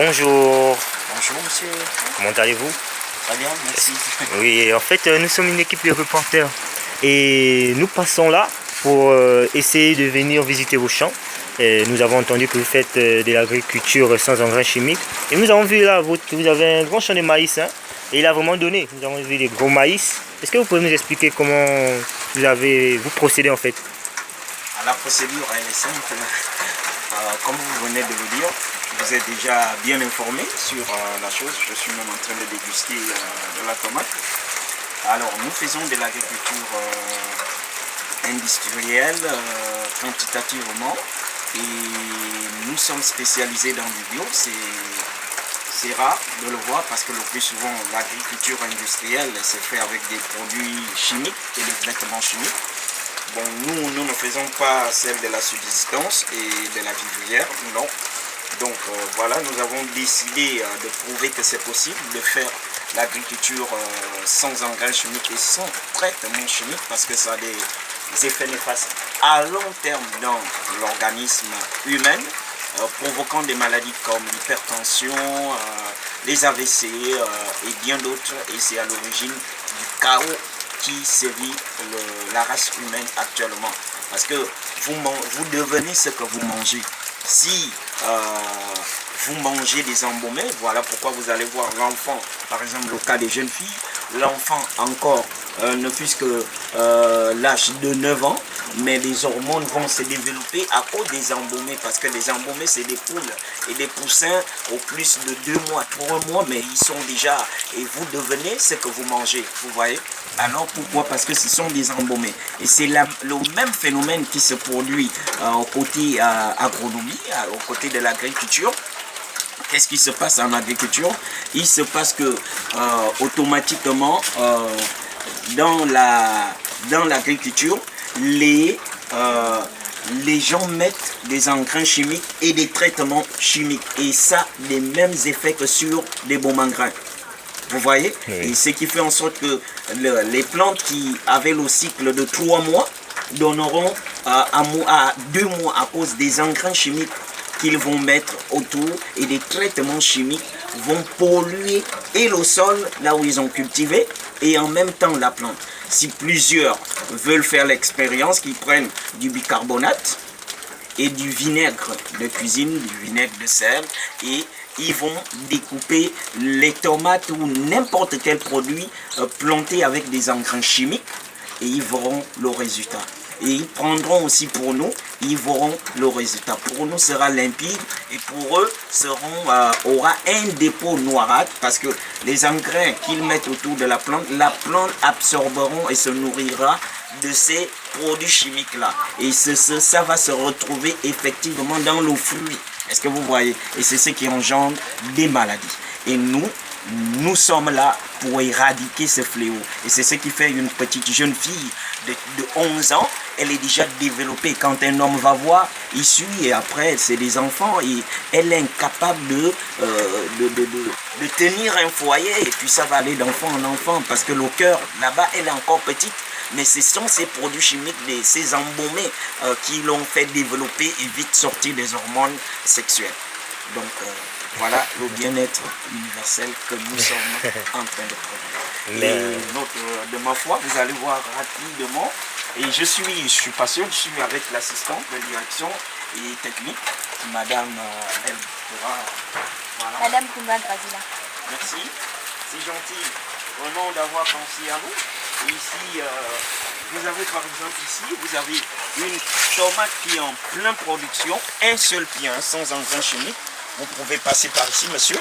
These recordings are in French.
Bonjour, Bonjour monsieur. comment allez-vous? Très bien, merci. Oui, en fait, nous sommes une équipe de reporters et nous passons là pour essayer de venir visiter vos champs. Et nous avons entendu que vous faites de l'agriculture sans engrais chimiques. Et nous avons vu là, que vous avez un grand champ de maïs, hein, et il a vraiment donné. Nous avons vu des gros maïs. Est-ce que vous pouvez nous expliquer comment vous procédez en fait? La procédure elle est simple. Comme vous venez de le dire, vous êtes déjà bien informé sur la chose. Je suis même en train de déguster de la tomate. Alors nous faisons de l'agriculture industrielle quantitativement et nous sommes spécialisés dans le bio. C'est rare de le voir parce que le plus souvent l'agriculture industrielle se fait avec des produits chimiques et des traitements chimiques. Bon, nous ne faisons pas celle de la subsistance et de la vivrière, non. Donc voilà, nous avons décidé de prouver que c'est possible de faire l'agriculture sans engrais chimiques et sans traitement chimique parce que ça a des effets néfastes à long terme dans l'organisme humain, provoquant des maladies comme l'hypertension, les AVC et bien d'autres. Et c'est à l'origine du chaos qui sévit la race humaine actuellement. Parce que vous devenez ce que vous mangez. Si vous mangez des embaumés, voilà pourquoi vous allez voir l'enfant, par exemple le cas des jeunes filles, l'enfant encore ne plus que l'âge de 9 ans, mais les hormones vont se développer à cause des embaumés, parce que les embaumés c'est des poules et des poussins au plus de 2 mois, 3 mois, mais ils sont déjà, et vous devenez ce que vous mangez, vous voyez. Alors pourquoi? Parce que ce sont des embaumés. Et c'est le même phénomène qui se produit au côté agronomie, au côté de l'agriculture. Qu'est-ce qui se passe en agriculture? Il se passe que automatiquement dans l'agriculture, les gens mettent des engrais chimiques et des traitements chimiques. Et ça, les mêmes effets que sur les bons engrais. Vous voyez? Oui. Et ce qui fait en sorte que les plantes qui avaient le cycle de 3 mois donneront à 2 mois à cause des engrais chimiques qu'ils vont mettre autour et des traitements chimiques vont polluer et le sol là où ils ont cultivé et en même temps la plante. Si plusieurs veulent faire l'expérience, qu'ils prennent du bicarbonate et du vinaigre de cuisine, du vinaigre de sel, et ils vont découper les tomates ou n'importe quel produit planté avec des engrais chimiques et ils verront le résultat. Et ils prendront aussi pour nous, ils verront le résultat. Pour nous sera limpide et pour eux aura un dépôt noirâtre parce que les engrais qu'ils mettent autour de la plante absorberont et se nourrira de ces produits chimiques là. Et ça va se retrouver effectivement dans le fruit. Est-ce que vous voyez? Et c'est ce qui engendre des maladies. Et nous sommes là pour éradiquer ce fléau. Et c'est ce qui fait une petite jeune fille de 11 ans, elle est déjà développée. Quand un homme va voir, il suit et après c'est des enfants. Et elle est incapable de tenir un foyer. Et puis ça va aller d'enfant en enfant parce que le cœur, là-bas, elle est encore petite. Mais ce sont ces produits chimiques, ces embaumés qui l'ont fait développer et vite sortir des hormones sexuelles. Donc voilà le bien-être universel que nous sommes en train de produire. Et de ma foi, vous allez voir rapidement. Et je suis patient, je suis avec l'assistante de direction et technique, Madame elle pourra, voilà. Madame Kumba Grazila. Merci, c'est gentil. Vraiment d'avoir pensé à nous. Et ici, vous avez par exemple ici, vous avez une tomate qui est en pleine production, un seul pied, hein, sans engrais chimique. Vous pouvez passer par ici, monsieur.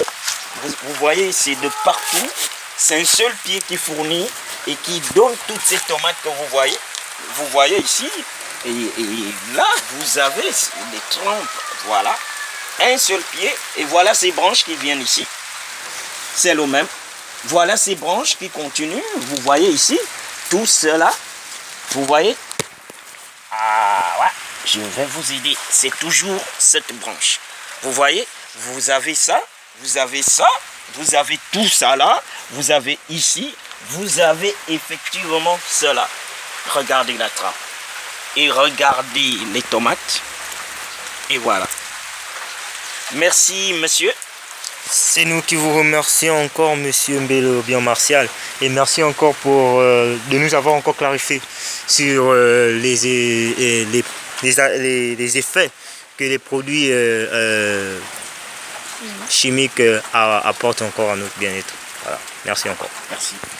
Vous voyez, c'est de partout. C'est un seul pied qui fournit et qui donne toutes ces tomates que vous voyez. Vous voyez ici. Et là, vous avez des trompes. Voilà. Un seul pied. Et voilà ces branches qui viennent ici. C'est le même. Voilà ces branches qui continuent. Vous voyez ici. Tout cela. Vous voyez. Ah ouais. Je vais vous aider. C'est toujours cette branche. Vous voyez. Vous avez ça, vous avez ça, vous avez tout ça là, vous avez ici, vous avez effectivement cela. Regardez la trappe. Et regardez les tomates. Et voilà. Merci monsieur. C'est nous qui vous remercions encore, Monsieur Mbelo Bien Martial, et merci encore pour de nous avoir encore clarifié sur les effets que les produits chimiques apportent encore à notre bien-être. Voilà. Merci encore. Merci.